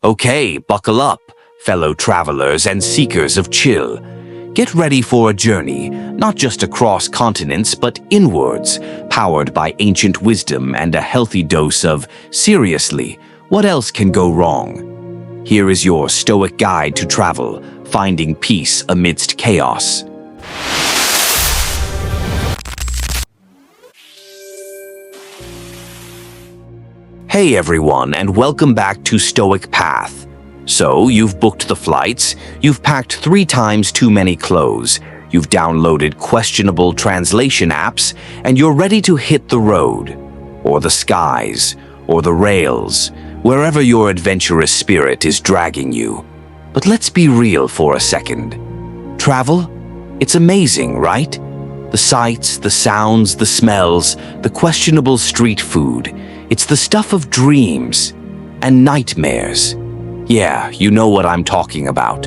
Okay, buckle up, fellow travelers and seekers of chill. Get ready for a journey, not just across continents, but inwards, powered by ancient wisdom and a healthy dose of, seriously, what else can go wrong? Here is your Stoic guide to travel, finding peace amidst chaos. Hey everyone, and welcome back to Stoic Path. So, you've booked the flights, you've packed 3 times too many clothes, you've downloaded questionable translation apps, and you're ready to hit the road, or the skies, or the rails, wherever your adventurous spirit is dragging you. But let's be real for a second. Travel? It's amazing, right? The sights, the sounds, the smells, the questionable street food. It's the stuff of dreams and nightmares. Yeah, you know what I'm talking about.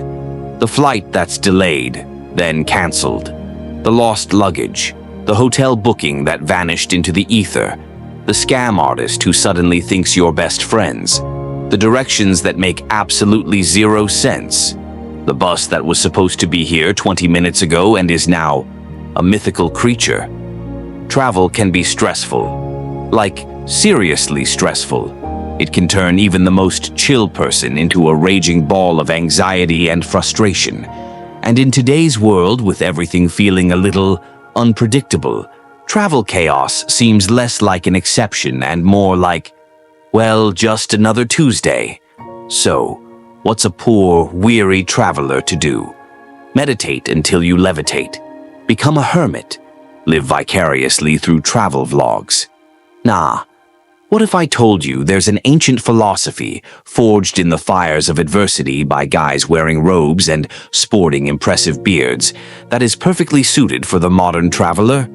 The flight that's delayed, then canceled. The lost luggage. The hotel booking that vanished into the ether. The scam artist who suddenly thinks you're best friends. The directions that make absolutely zero sense. The bus that was supposed to be here 20 minutes ago and is now a mythical creature. Travel can be stressful. Like, seriously stressful. It can turn even the most chill person into a raging ball of anxiety and frustration. And in today's world, with everything feeling a little unpredictable, travel chaos seems less like an exception and more like, well, just another Tuesday. So, what's a poor, weary traveler to do? Meditate until you levitate. Become a hermit. Live vicariously through travel vlogs. Nah. What if I told you there's an ancient philosophy forged in the fires of adversity by guys wearing robes and sporting impressive beards that is perfectly suited for the modern traveler?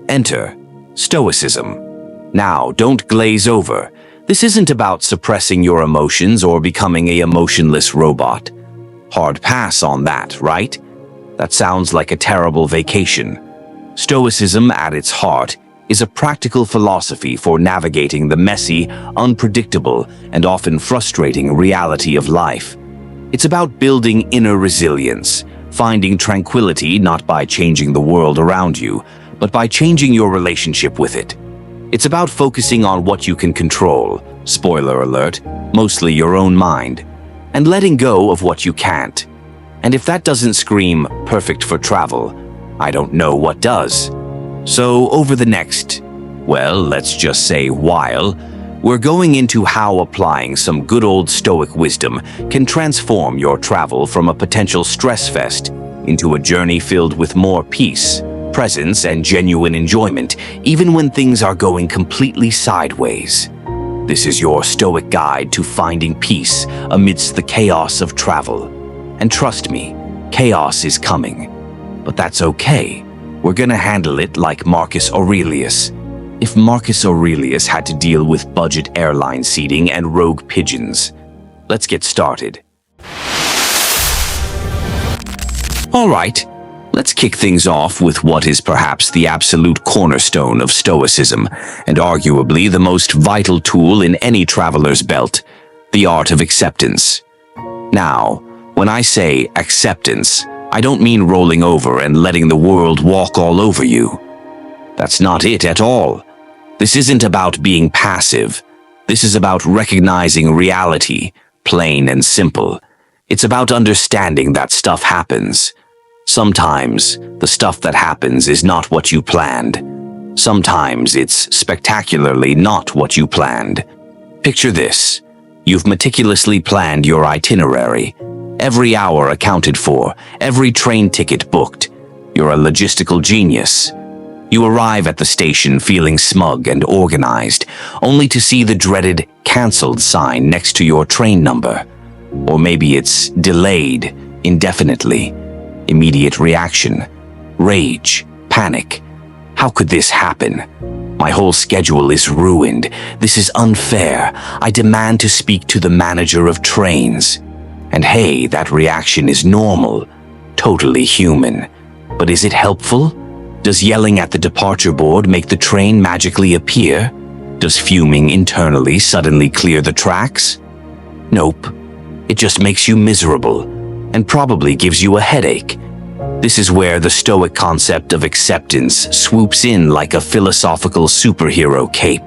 Enter Stoicism. Now, don't glaze over. This isn't about suppressing your emotions or becoming a emotionless robot. Hard pass on that, right? That sounds like a terrible vacation. Stoicism, at its heart, is a practical philosophy for navigating the messy, unpredictable, and often frustrating reality of life. It's about building inner resilience, finding tranquility not by changing the world around you, but by changing your relationship with it. It's about focusing on what you can control, spoiler alert, mostly your own mind, and letting go of what you can't. And if that doesn't scream perfect for travel, I don't know what does. So over the next, well, let's just say while, we're going into how applying some good old Stoic wisdom can transform your travel from a potential stress fest into a journey filled with more peace, presence, and genuine enjoyment, even when things are going completely sideways. This is your Stoic guide to finding peace amidst the chaos of travel. And trust me, chaos is coming. But that's okay. We're gonna handle it like Marcus Aurelius. If Marcus Aurelius had to deal with budget airline seating and rogue pigeons. Let's get started. All right, let's kick things off with what is perhaps the absolute cornerstone of Stoicism, and arguably the most vital tool in any traveler's belt, the art of acceptance. Now, when I say acceptance, I don't mean rolling over and letting the world walk all over you. That's not it at all. This isn't about being passive. This is about recognizing reality, plain and simple. It's about understanding that stuff happens. Sometimes, the stuff that happens is not what you planned. Sometimes it's spectacularly not what you planned. Picture this. You've meticulously planned your itinerary. Every hour accounted for, every train ticket booked. You're a logistical genius. You arrive at the station feeling smug and organized, only to see the dreaded "canceled" sign next to your train number. Or maybe it's delayed indefinitely. Immediate reaction. Rage. Panic. How could this happen? My whole schedule is ruined. This is unfair. I demand to speak to the manager of trains. And hey, that reaction is normal, totally human. But is it helpful? Does yelling at the departure board make the train magically appear? Does fuming internally suddenly clear the tracks? Nope. It just makes you miserable and probably gives you a headache. This is where the Stoic concept of acceptance swoops in like a philosophical superhero cape.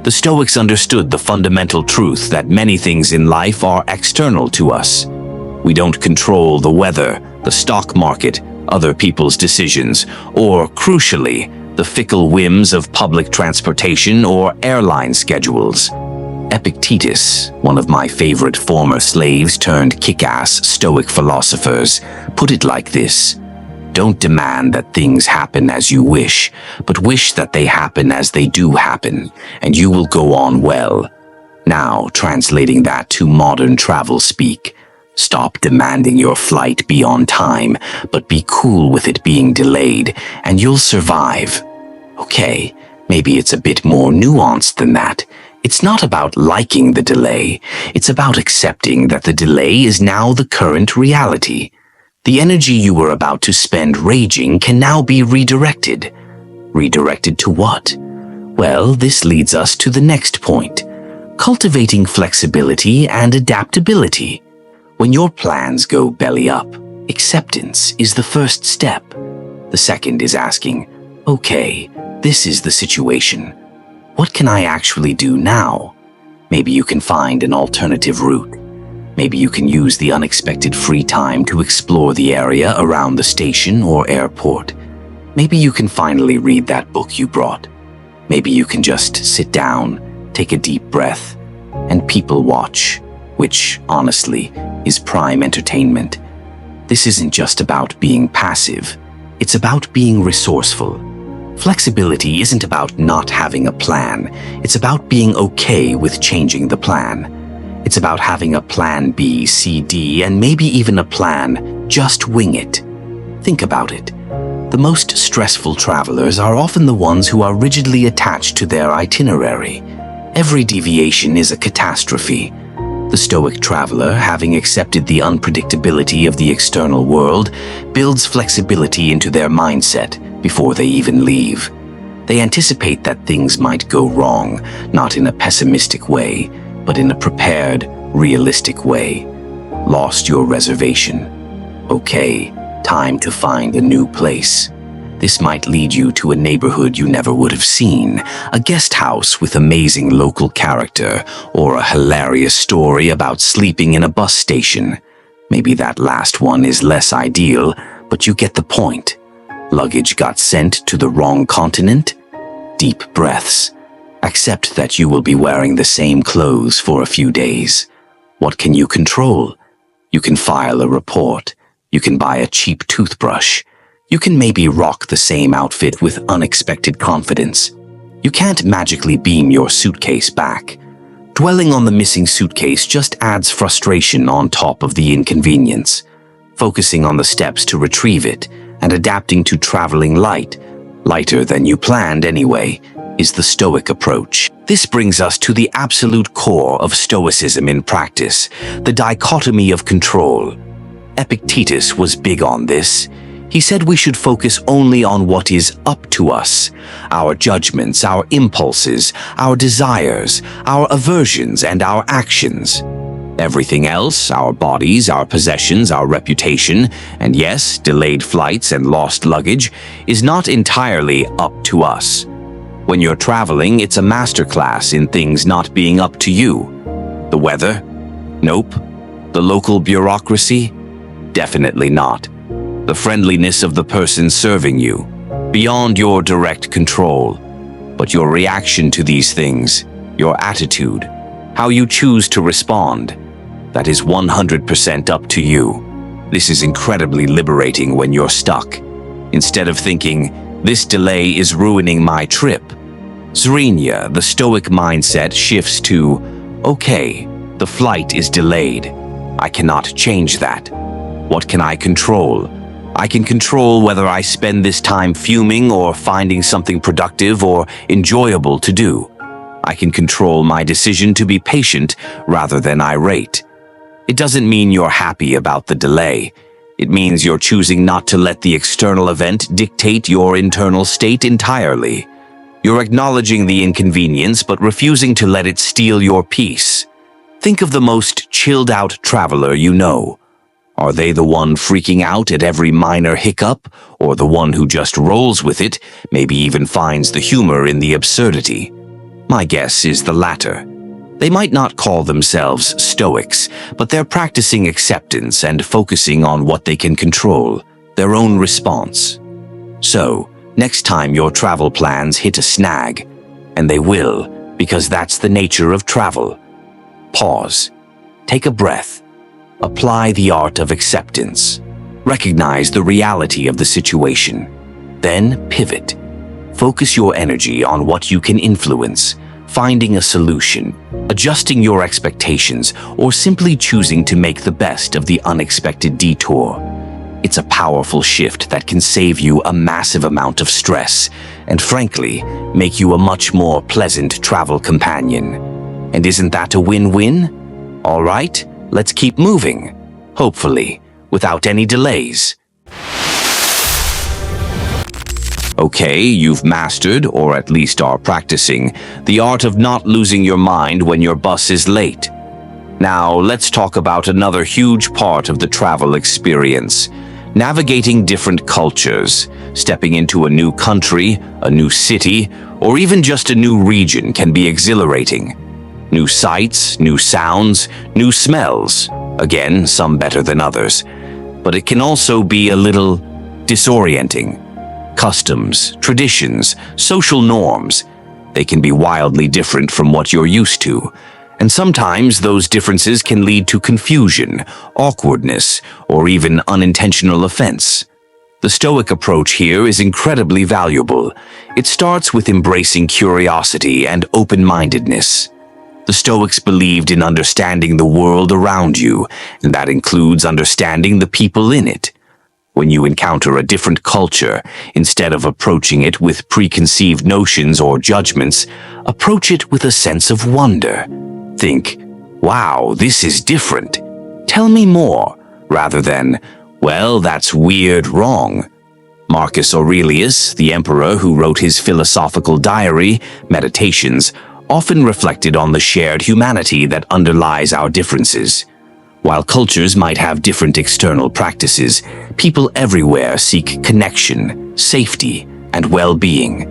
The Stoics understood the fundamental truth that many things in life are external to us. We don't control the weather, the stock market, other people's decisions, or, crucially, the fickle whims of public transportation or airline schedules. Epictetus, one of my favorite former slaves turned kick-ass Stoic philosophers, put it like this: don't demand that things happen as you wish, but wish that they happen as they do happen, and you will go on well. Now, translating that to modern travel speak, stop demanding your flight be on time, but be cool with it being delayed, and you'll survive. Okay, maybe it's a bit more nuanced than that. It's not about liking the delay. It's about accepting that the delay is now the current reality. The energy you were about to spend raging can now be redirected. Redirected to what? Well, this leads us to the next point: cultivating flexibility and adaptability. When your plans go belly up, acceptance is the first step. The second is asking, okay, this is the situation. What can I actually do now? Maybe you can find an alternative route. Maybe you can use the unexpected free time to explore the area around the station or airport. Maybe you can finally read that book you brought. Maybe you can just sit down, take a deep breath, and people watch, which, honestly, is prime entertainment. This isn't just about being passive. It's about being resourceful. Flexibility isn't about not having a plan. It's about being okay with changing the plan. It's about having a plan B, C, D, and maybe even a plan, just wing it. Think about it. The most stressful travelers are often the ones who are rigidly attached to their itinerary. Every deviation is a catastrophe. The Stoic traveler, having accepted the unpredictability of the external world, builds flexibility into their mindset before they even leave. They anticipate that things might go wrong, not in a pessimistic way, but in a prepared, realistic way. Lost your reservation? Okay, time to find a new place. This might lead you to a neighborhood you never would have seen, a guest house with amazing local character, or a hilarious story about sleeping in a bus station. Maybe that last one is less ideal, but you get the point. Luggage got sent to the wrong continent? Deep breaths. Accept that you will be wearing the same clothes for a few days. What can you control? You can file a report. You can buy a cheap toothbrush. You can maybe rock the same outfit with unexpected confidence. You can't magically beam your suitcase back. Dwelling on the missing suitcase just adds frustration on top of the inconvenience. Focusing on the steps to retrieve it and adapting to traveling lighter than you planned anyway, is the Stoic approach. This brings us to the absolute core of Stoicism in practice, the dichotomy of control. Epictetus was big on this. He said we should focus only on what is up to us, our judgments, our impulses, our desires, our aversions, and our actions. Everything else, our bodies, our possessions, our reputation, and yes, delayed flights and lost luggage, is not entirely up to us. When you're traveling, it's a masterclass in things not being up to you. The weather? Nope. The local bureaucracy? Definitely not. The friendliness of the person serving you? Beyond your direct control. But your reaction to these things, your attitude, how you choose to respond, that is 100% up to you. This is incredibly liberating when you're stuck. Instead of thinking, this delay is ruining my trip, Zrenia, the Stoic mindset, shifts to, okay, the flight is delayed. I cannot change that. What can I control? I can control whether I spend this time fuming or finding something productive or enjoyable to do. I can control my decision to be patient rather than irate. It doesn't mean you're happy about the delay. It means you're choosing not to let the external event dictate your internal state entirely. You're acknowledging the inconvenience but refusing to let it steal your peace. Think of the most chilled-out traveler you know. Are they the one freaking out at every minor hiccup, or the one who just rolls with it, maybe even finds the humor in the absurdity? My guess is the latter. They might not call themselves Stoics, but they're practicing acceptance and focusing on what they can control, their own response. So, next time your travel plans hit a snag, and they will, because that's the nature of travel, pause, take a breath, apply the art of acceptance, recognize the reality of the situation, then pivot. Focus your energy on what you can influence, finding a solution, adjusting your expectations, or simply choosing to make the best of the unexpected detour. It's a powerful shift that can save you a massive amount of stress and, frankly, make you a much more pleasant travel companion. And isn't that a win-win? All right, let's keep moving, hopefully, without any delays. Okay, you've mastered, or at least are practicing, the art of not losing your mind when your bus is late. Now, let's talk about another huge part of the travel experience: navigating different cultures. Stepping into a new country, a new city, or even just a new region can be exhilarating. New sights, new sounds, new smells. Again, some better than others. But it can also be a little disorienting. Customs, traditions, social norms, they can be wildly different from what you're used to. And sometimes those differences can lead to confusion, awkwardness, or even unintentional offense. The Stoic approach here is incredibly valuable. It starts with embracing curiosity and open-mindedness. The Stoics believed in understanding the world around you, and that includes understanding the people in it. When you encounter a different culture, instead of approaching it with preconceived notions or judgments, approach it with a sense of wonder. Think, wow, this is different. Tell me more, rather than, well, that's weird, wrong. Marcus Aurelius, the emperor who wrote his philosophical diary, Meditations, often reflected on the shared humanity that underlies our differences. While cultures might have different external practices, people everywhere seek connection, safety, and well-being.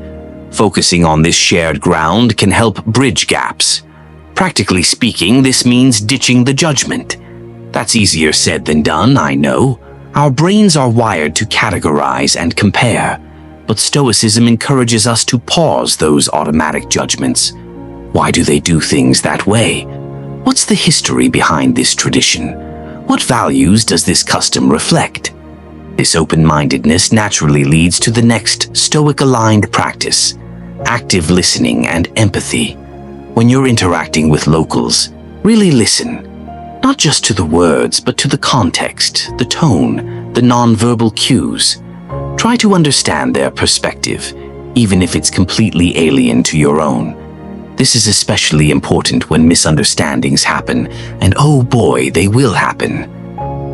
Focusing on this shared ground can help bridge gaps. Practically speaking, this means ditching the judgment. That's easier said than done, I know. Our brains are wired to categorize and compare, but Stoicism encourages us to pause those automatic judgments. Why do they do things that way? What's the history behind this tradition? What values does this custom reflect? This open-mindedness naturally leads to the next Stoic-aligned practice: active listening and empathy. When you're interacting with locals, really listen. Not just to the words, but to the context, the tone, the non-verbal cues. Try to understand their perspective, even if it's completely alien to your own. This is especially important when misunderstandings happen, and oh boy, they will happen.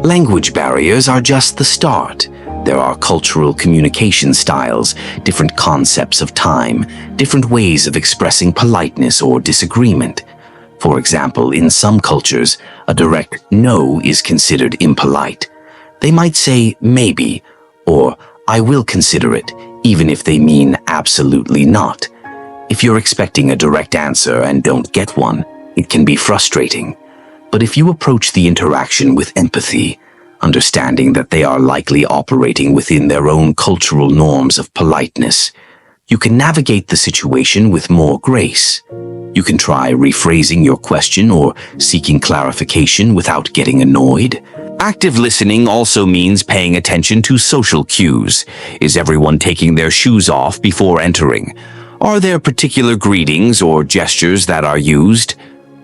Language barriers are just the start. There are cultural communication styles, different concepts of time, different ways of expressing politeness or disagreement. For example, in some cultures, a direct no is considered impolite. They might say maybe, or I will consider it, even if they mean absolutely not. If you're expecting a direct answer and don't get one, it can be frustrating. But if you approach the interaction with empathy, understanding that they are likely operating within their own cultural norms of politeness, you can navigate the situation with more grace. You can try rephrasing your question or seeking clarification without getting annoyed. Active listening also means paying attention to social cues. Is everyone taking their shoes off before entering? Are there particular greetings or gestures that are used?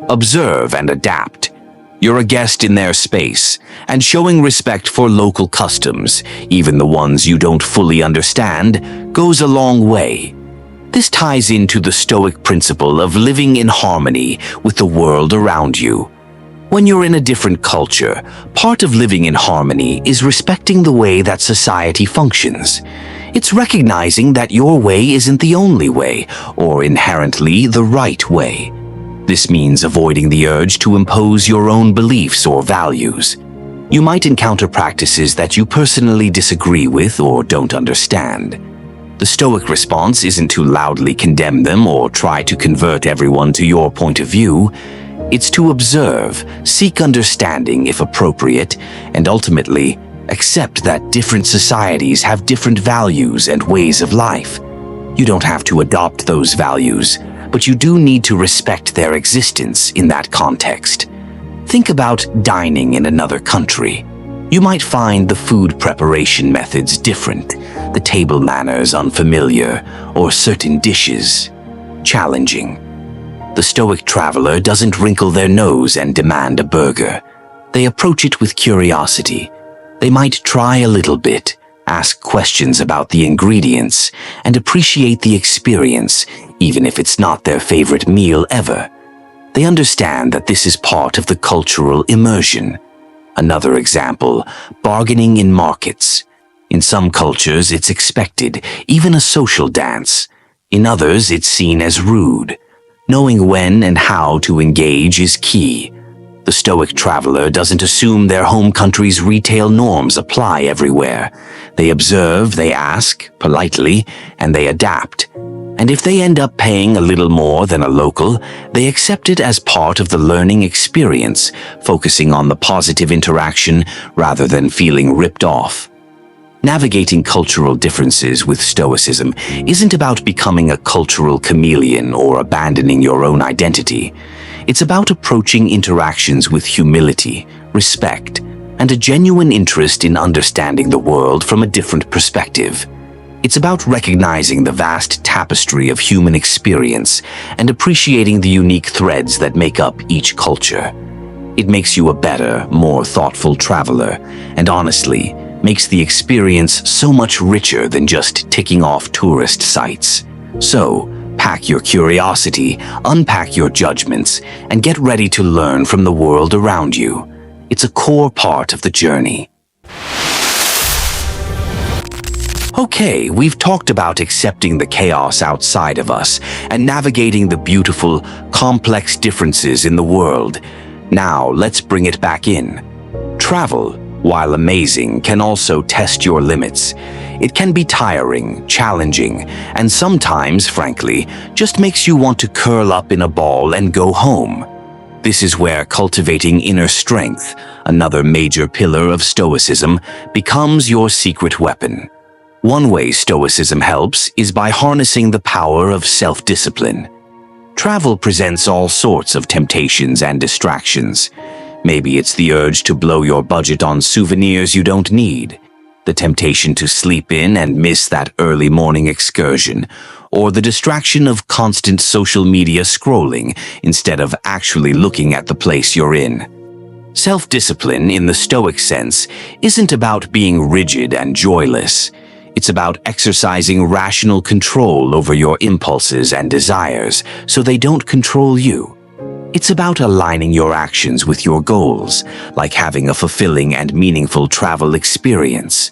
Observe and adapt. You're a guest in their space, and showing respect for local customs, even the ones you don't fully understand, goes a long way. This ties into the Stoic principle of living in harmony with the world around you. When you're in a different culture, part of living in harmony is respecting the way that society functions. It's recognizing that your way isn't the only way, or inherently the right way. This means avoiding the urge to impose your own beliefs or values. You might encounter practices that you personally disagree with or don't understand. The Stoic response isn't to loudly condemn them or try to convert everyone to your point of view. It's to observe, seek understanding if appropriate, and ultimately accept that different societies have different values and ways of life. You don't have to adopt those values, but you do need to respect their existence in that context. Think about dining in another country. You might find the food preparation methods different, the table manners unfamiliar, or certain dishes challenging. The Stoic traveler doesn't wrinkle their nose and demand a burger. They approach it with curiosity. They might try a little bit, ask questions about the ingredients, and appreciate the experience, even if it's not their favorite meal ever. They understand that this is part of the cultural immersion. Another example, bargaining in markets. In some cultures, it's expected, even a social dance. In others, it's seen as rude. Knowing when and how to engage is key. The Stoic traveler doesn't assume their home country's retail norms apply everywhere. They observe, they ask, politely, and they adapt. And if they end up paying a little more than a local, they accept it as part of the learning experience, focusing on the positive interaction rather than feeling ripped off. Navigating cultural differences with Stoicism isn't about becoming a cultural chameleon or abandoning your own identity. It's about approaching interactions with humility, respect, and a genuine interest in understanding the world from a different perspective. It's about recognizing the vast tapestry of human experience and appreciating the unique threads that make up each culture. It makes you a better, more thoughtful traveler, and honestly, makes the experience so much richer than just ticking off tourist sites. So, pack your curiosity, unpack your judgments, and get ready to learn from the world around you. It's a core part of the journey. Okay, we've talked about accepting the chaos outside of us and navigating the beautiful, complex differences in the world. Now, let's bring it back in. Travel, while amazing, can also test your limits. It can be tiring, challenging, and sometimes, frankly, just makes you want to curl up in a ball and go home. This is where cultivating inner strength, another major pillar of Stoicism, becomes your secret weapon. One way Stoicism helps is by harnessing the power of self-discipline. Travel presents all sorts of temptations and distractions. Maybe it's the urge to blow your budget on souvenirs you don't need, the temptation to sleep in and miss that early morning excursion, or the distraction of constant social media scrolling instead of actually looking at the place you're in. Self-discipline, in the Stoic sense, isn't about being rigid and joyless. It's about exercising rational control over your impulses and desires so they don't control you. It's about aligning your actions with your goals, like having a fulfilling and meaningful travel experience.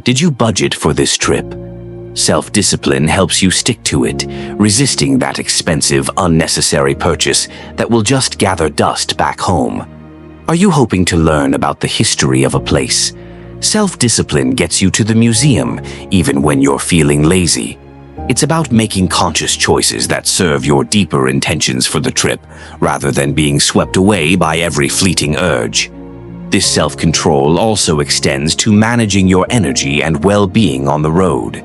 Did you budget for this trip? Self-discipline helps you stick to it, resisting that expensive, unnecessary purchase that will just gather dust back home. Are you hoping to learn about the history of a place? Self-discipline gets you to the museum, even when you're feeling lazy. It's about making conscious choices that serve your deeper intentions for the trip, rather than being swept away by every fleeting urge. This self-control also extends to managing your energy and well-being on the road.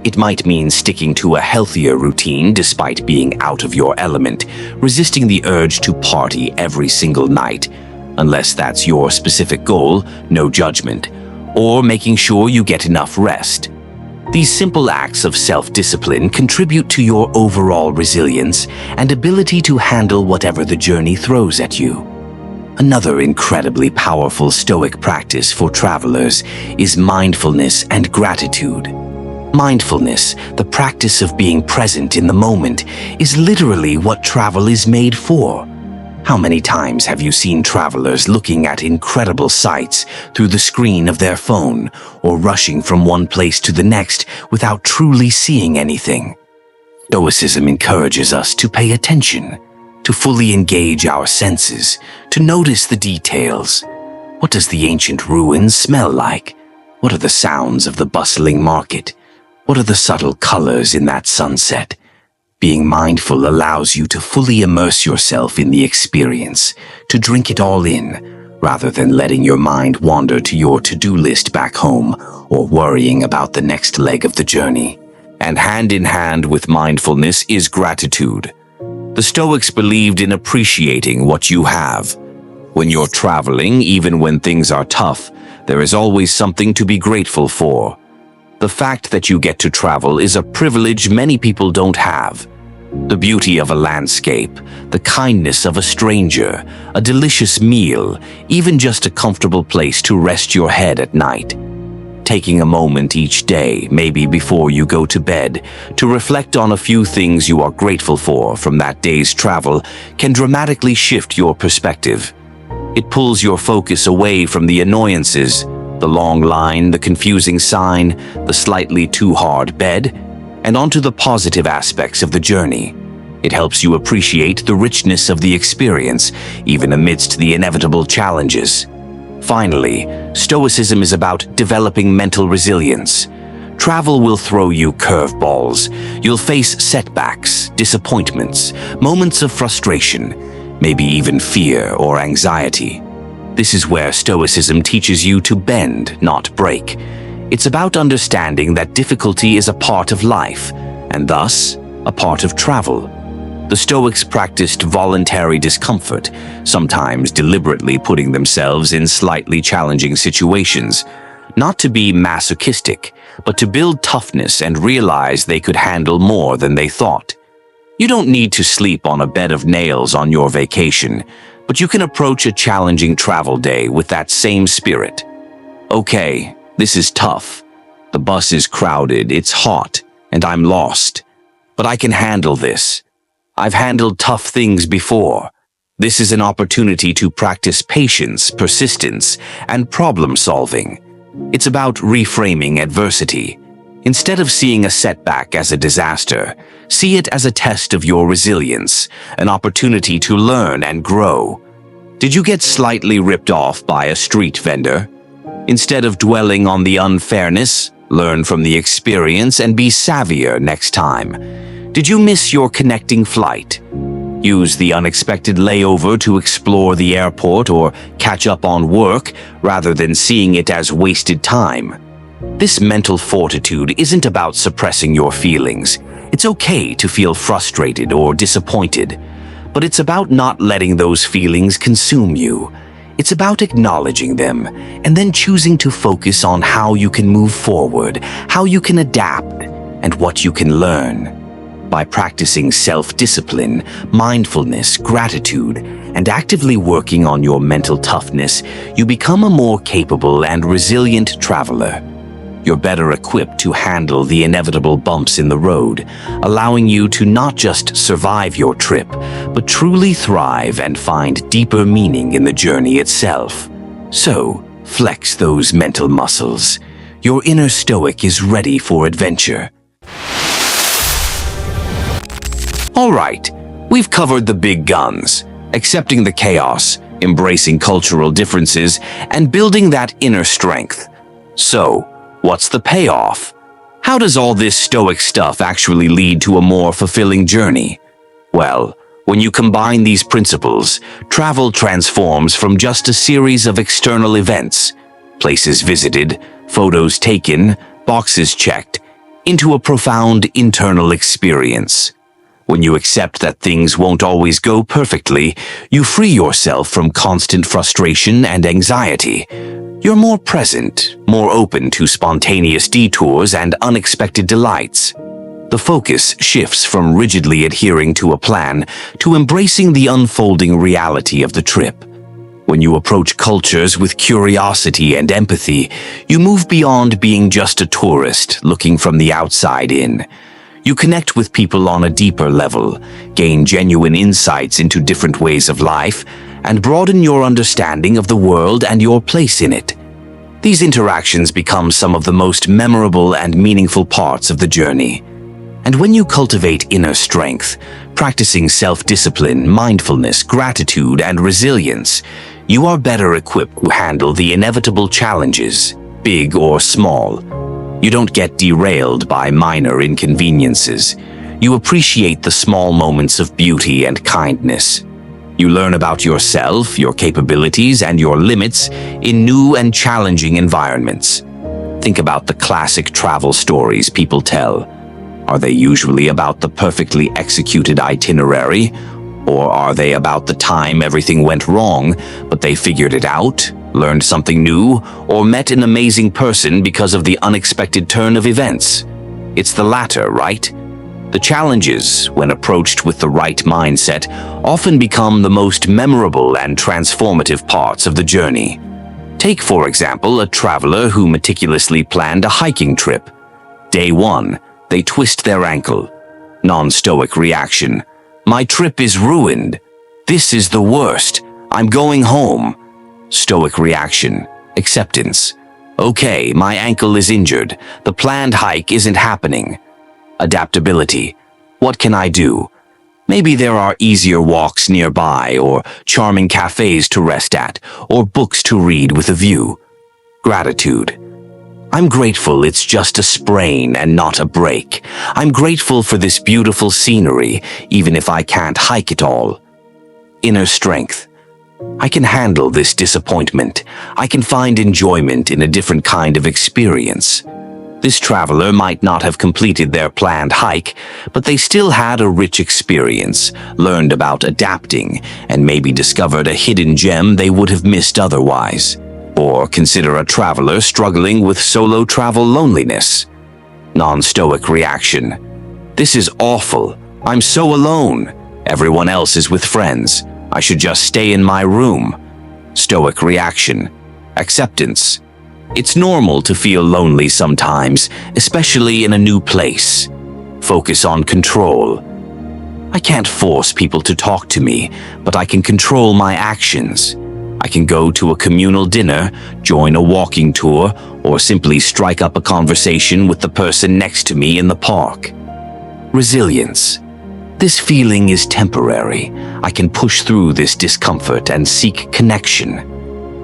It might mean sticking to a healthier routine despite being out of your element, resisting the urge to party every single night, unless that's your specific goal, no judgment, or making sure you get enough rest. These simple acts of self-discipline contribute to your overall resilience and ability to handle whatever the journey throws at you. Another incredibly powerful Stoic practice for travelers is mindfulness and gratitude. Mindfulness, the practice of being present in the moment, is literally what travel is made for. How many times have you seen travelers looking at incredible sights through the screen of their phone or rushing from one place to the next without truly seeing anything? Stoicism encourages us to pay attention. to fully engage our senses, to notice the details. What does the ancient ruins smell like? What are the sounds of the bustling market? What are the subtle colors in that sunset? Being mindful allows you to fully immerse yourself in the experience, to drink it all in, rather than letting your mind wander to your to-do list back home or worrying about the next leg of the journey. And hand in hand with mindfulness is gratitude. The Stoics believed in appreciating what you have. When you're traveling, even when things are tough, there is always something to be grateful for. The fact that you get to travel is a privilege many people don't have. The beauty of a landscape, the kindness of a stranger, a delicious meal, even just a comfortable place to rest your head at night. Taking a moment each day, maybe before you go to bed, to reflect on a few things you are grateful for from that day's travel can dramatically shift your perspective. It pulls your focus away from the annoyances, the long line, the confusing sign, the slightly too hard bed, and onto the positive aspects of the journey. It helps you appreciate the richness of the experience, even amidst the inevitable challenges. Finally, Stoicism is about developing mental resilience. Travel will throw you curveballs. You'll face setbacks, disappointments, moments of frustration, maybe even fear or anxiety. This is where Stoicism teaches you to bend, not break. It's about understanding that difficulty is a part of life, and thus, a part of travel. The Stoics practiced voluntary discomfort, sometimes deliberately putting themselves in slightly challenging situations, not to be masochistic, but to build toughness and realize they could handle more than they thought. You don't need to sleep on a bed of nails on your vacation, but you can approach a challenging travel day with that same spirit. Okay, this is tough. The bus is crowded, it's hot, and I'm lost. But I can handle this. I've handled tough things before. This is an opportunity to practice patience, persistence, and problem solving. It's about reframing adversity. Instead of seeing a setback as a disaster, see it as a test of your resilience, an opportunity to learn and grow. Did you get slightly ripped off by a street vendor? Instead of dwelling on the unfairness, learn from the experience and be savvier next time. Did you miss your connecting flight? Use the unexpected layover to explore the airport or catch up on work rather than seeing it as wasted time. This mental fortitude isn't about suppressing your feelings. It's okay to feel frustrated or disappointed, but it's about not letting those feelings consume you. It's about acknowledging them and then choosing to focus on how you can move forward, how you can adapt, and what you can learn. By practicing self-discipline, mindfulness, gratitude, and actively working on your mental toughness, you become a more capable and resilient traveler. You're better equipped to handle the inevitable bumps in the road, allowing you to not just survive your trip, but truly thrive and find deeper meaning in the journey itself. So, flex those mental muscles. Your inner Stoic is ready for adventure. All right, we've covered the big guns, accepting the chaos, embracing cultural differences, and building that inner strength. So, what's the payoff? How does all this Stoic stuff actually lead to a more fulfilling journey? Well, when you combine these principles, travel transforms from just a series of external events, places visited, photos taken, boxes checked, into a profound internal experience. When you accept that things won't always go perfectly, you free yourself from constant frustration and anxiety. You're more present, more open to spontaneous detours and unexpected delights. The focus shifts from rigidly adhering to a plan to embracing the unfolding reality of the trip. When you approach cultures with curiosity and empathy, you move beyond being just a tourist looking from the outside in. You connect with people on a deeper level, gain genuine insights into different ways of life, and broaden your understanding of the world and your place in it. These interactions become some of the most memorable and meaningful parts of the journey. And when you cultivate inner strength, Practicing self-discipline, mindfulness, gratitude, and resilience, you are better equipped to handle the inevitable challenges, big or small. You don't get derailed by minor inconveniences. You appreciate the small moments of beauty and kindness. You learn about yourself, your capabilities, and your limits in new and challenging environments. Think about the classic travel stories people tell. Are they usually about the perfectly executed itinerary? Or are they about the time everything went wrong, but they figured it out, learned something new, or met an amazing person because of the unexpected turn of events? It's the latter, right? The challenges, when approached with the right mindset, often become the most memorable and transformative parts of the journey. Take, for example, a traveler who meticulously planned a hiking trip. Day 1, they twist their ankle. Non-Stoic reaction: "My trip is ruined. This is the worst. I'm going home." Stoic reaction: acceptance. "Okay, my ankle is injured. The planned hike isn't happening." Adaptability. What can I do? Maybe there are easier walks nearby, or charming cafes to rest at, or books to read with a view. Gratitude. I'm grateful it's just a sprain and not a break. I'm grateful for this beautiful scenery, even if I can't hike it all. Inner strength. I can handle this disappointment. I can find enjoyment in a different kind of experience. This traveler might not have completed their planned hike, but they still had a rich experience, learned about adapting, and maybe discovered a hidden gem they would have missed otherwise. Or consider a traveler struggling with solo travel loneliness. Non-Stoic reaction: "This is awful. I'm so alone. Everyone else is with friends. I should just stay in my room." Stoic reaction: acceptance. It's normal to feel lonely sometimes, especially in a new place. Focus on control. I can't force people to talk to me, but I can control my actions. I can go to a communal dinner, join a walking tour, or simply strike up a conversation with the person next to me in the park. Resilience. This feeling is temporary. I can push through this discomfort and seek connection.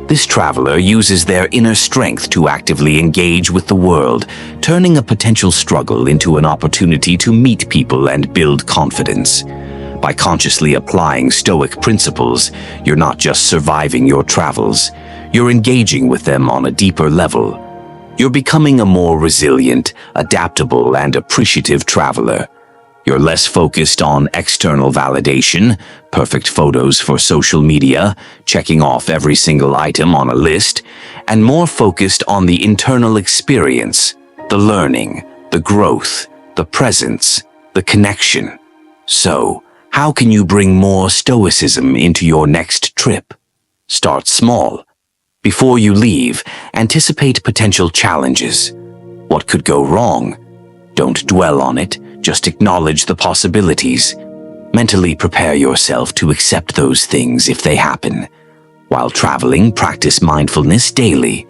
This traveler uses their inner strength to actively engage with the world, turning a potential struggle into an opportunity to meet people and build confidence. By consciously applying Stoic principles, you're not just surviving your travels, you're engaging with them on a deeper level. You're becoming a more resilient, adaptable, and appreciative traveler. You're less focused on external validation, perfect photos for social media, checking off every single item on a list, and more focused on the internal experience, the learning, the growth, the presence, the connection. So, how can you bring more Stoicism into your next trip? Start small. Before you leave, anticipate potential challenges. What could go wrong? Don't dwell on it. Just acknowledge the possibilities. Mentally prepare yourself to accept those things if they happen. While traveling, practice mindfulness daily.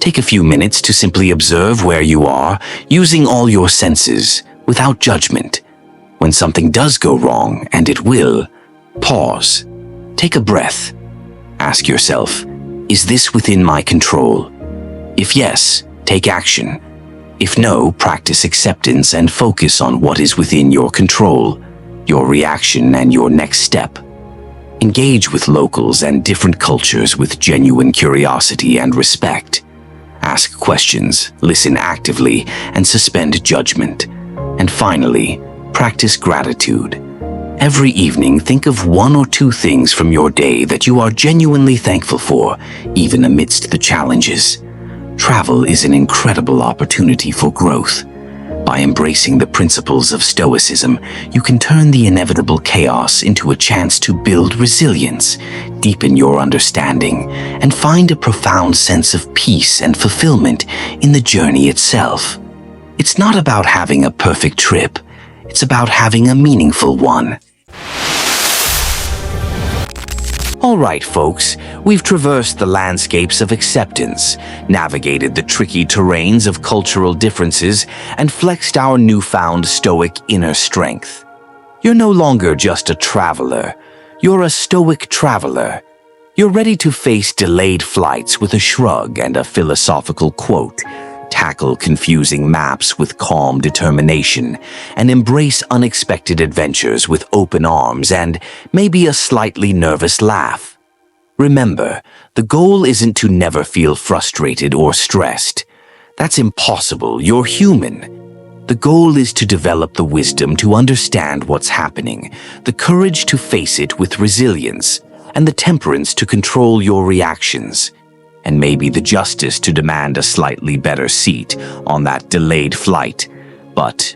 Take a few minutes to simply observe where you are, using all your senses, without judgment. When something does go wrong, and it will, pause. Take a breath. Ask yourself, is this within my control? If yes, take action. If no, practice acceptance and focus on what is within your control, your reaction, and your next step. Engage with locals and different cultures with genuine curiosity and respect. Ask questions, listen actively, and suspend judgment. And finally, practice gratitude. Every evening, think of 1 or 2 things from your day that you are genuinely thankful for, even amidst the challenges. Travel is an incredible opportunity for growth. By embracing the principles of Stoicism, you can turn the inevitable chaos into a chance to build resilience, deepen your understanding, and find a profound sense of peace and fulfillment in the journey itself. It's not about having a perfect trip. It's about having a meaningful one. All right, folks, we've traversed the landscapes of acceptance, navigated the tricky terrains of cultural differences, and flexed our newfound Stoic inner strength. You're no longer just a traveler. You're a Stoic traveler. You're ready to face delayed flights with a shrug and a philosophical quote, tackle confusing maps with calm determination, and embrace unexpected adventures with open arms and maybe a slightly nervous laugh. Remember, the goal isn't to never feel frustrated or stressed. That's impossible. You're human. The goal is to develop the wisdom to understand what's happening, the courage to face it with resilience, and the temperance to control your reactions, and maybe the justice to demand a slightly better seat on that delayed flight, but,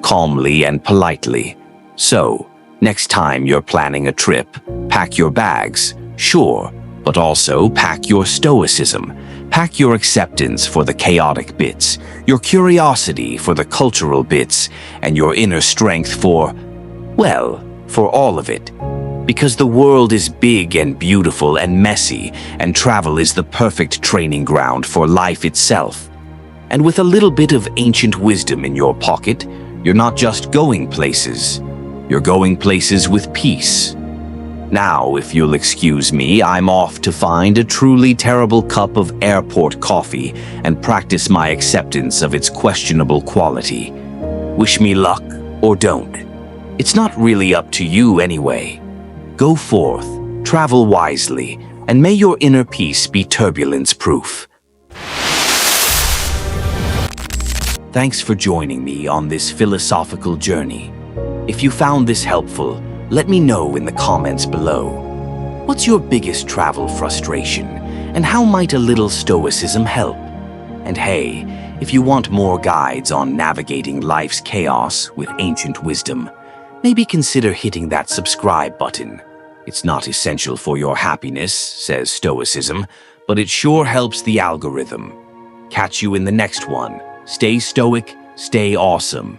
calmly and politely. So, next time you're planning a trip, pack your bags, sure, but also pack your stoicism. Pack your acceptance for the chaotic bits, your curiosity for the cultural bits, and your inner strength for all of it. Because the world is big and beautiful and messy, and travel is the perfect training ground for life itself. And with a little bit of ancient wisdom in your pocket, you're not just going places, you're going places with peace. Now, if you'll excuse me, I'm off to find a truly terrible cup of airport coffee and practice my acceptance of its questionable quality. Wish me luck, or don't. It's not really up to you anyway. Go forth, travel wisely, and may your inner peace be turbulence-proof. Thanks for joining me on this philosophical journey. If you found this helpful, let me know in the comments below. What's your biggest travel frustration, and how might a little stoicism help? And hey, if you want more guides on navigating life's chaos with ancient wisdom, maybe consider hitting that subscribe button. It's not essential for your happiness, says Stoicism, but it sure helps the algorithm. Catch you in the next one. Stay stoic, stay awesome.